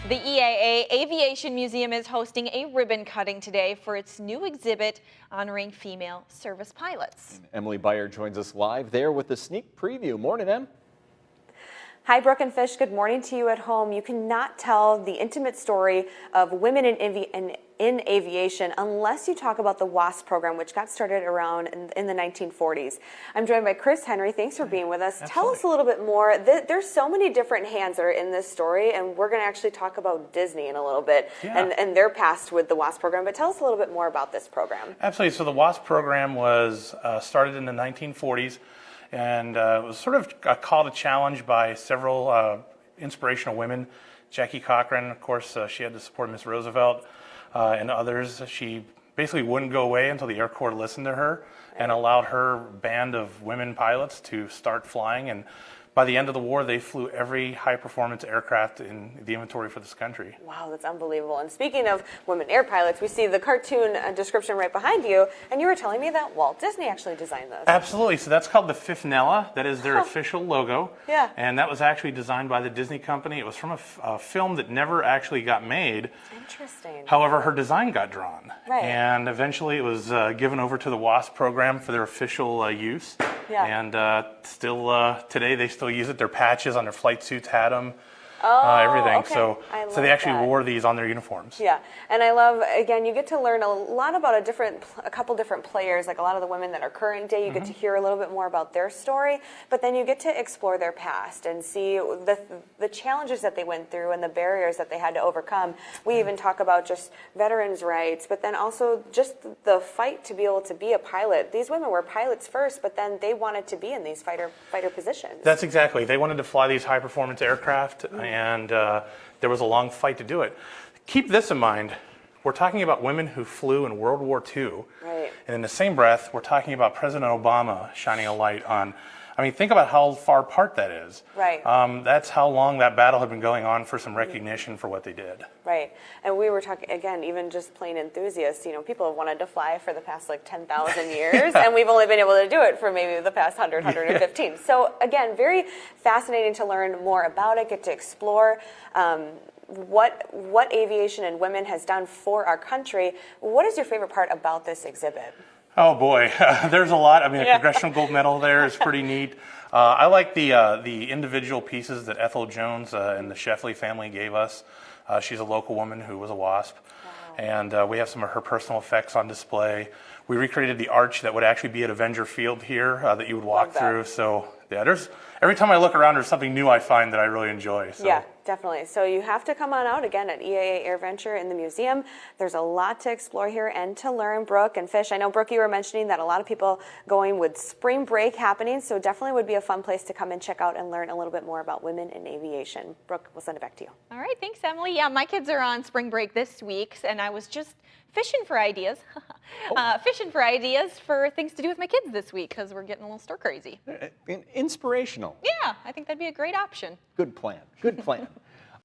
The EAA Aviation Museum is hosting a ribbon cutting today for its new exhibit honoring female service pilots. And Emily Beyer joins us live there with a sneak preview. Morning, Em. Hi, Brooke and Fish. Good morning to you at home. You cannot tell the intimate story of women in aviation unless you talk about the WASP program, which got started around in the 1940s. I'm joined by Chris Henry. Thanks for being with us. Absolutely. Tell us a little bit more. There's so many different hands that are in this story, and we're going to actually talk about Disney in a little bit and their past with the WASP program. But tell us a little bit more about this program. Absolutely. So the WASP program was started in the 1940s, and it was sort of a call to challenge by several inspirational women. Jackie Cochran, of course, she had to support Miss Roosevelt. And others. She basically wouldn't go away until the Air Corps listened to her and allowed her band of women pilots to start flying. And by the end of the war, they flew every high-performance aircraft in the inventory for this country. Wow, that's unbelievable. And speaking of women air pilots, we see the cartoon description right behind you, and you were telling me that Walt Disney actually designed this. Absolutely. So that's called the Fifnella. That is their official logo. Yeah. And that was actually designed by the Disney company. It was from a film that never actually got made. Interesting. However, her design got drawn. Right. And eventually it was given over to the WASP program for their official use. Yeah. And still today they still use it. Their patches on their flight suits had them. Oh, everything. okay. So they actually that. wore these on their uniforms. Yeah, and I love, again, you get to learn a lot about a couple different players, like a lot of the women that are current day. You get to hear a little bit more about their story, but then you get to explore their past and see the challenges that they went through and the barriers that they had to overcome. We even talk about just veterans' rights, but then also just the fight to be able to be a pilot. These women were pilots first, but then they wanted to be in these fighter positions. That's exactly. They wanted to fly these high-performance aircraft, and there was a long fight to do it. Keep this in mind. We're talking about women who flew in World War II. Right. And in the same breath, we're talking about President Obama shining a light on. I mean, think about how far apart that is. Right. That's how long that battle had been going on for some recognition for what they did. Right. And we were talking, again, even just plain enthusiasts, people have wanted to fly for the past 10,000 years, and we've only been able to do it for maybe the past 100, 115. So again, very fascinating to learn more about it, get to explore what aviation and women has done for our country. What is your favorite part about this exhibit? Oh boy, there's a lot. I mean, a Congressional Gold Medal there is pretty neat. I like the individual pieces that Ethel Jones and the Sheffley family gave us. She's a local woman who was a WASP. Wow. And we have some of her personal effects on display. We recreated the arch that would actually be at Avenger Field here that you would walk through. So yeah, every time I look around, there's something new I find that I really enjoy. So. Yeah, definitely. So you have to come on out again at EAA AirVenture in the museum. There's a lot to explore here and to learn. Brooke and Fish, I know, Brooke, you were mentioning that a lot of people going with spring break happening, so definitely would be a fun place to come and check out and learn a little bit more about women in aviation. Brooke, we'll send it back to you. All right, thanks, Emily. Yeah, my kids are on spring break this week, and I was just fishing for ideas. Fishing for ideas for things to do with my kids this week because we're getting a little stir crazy. Inspirational. Yeah, I think that'd be a great option. Good plan. Good plan.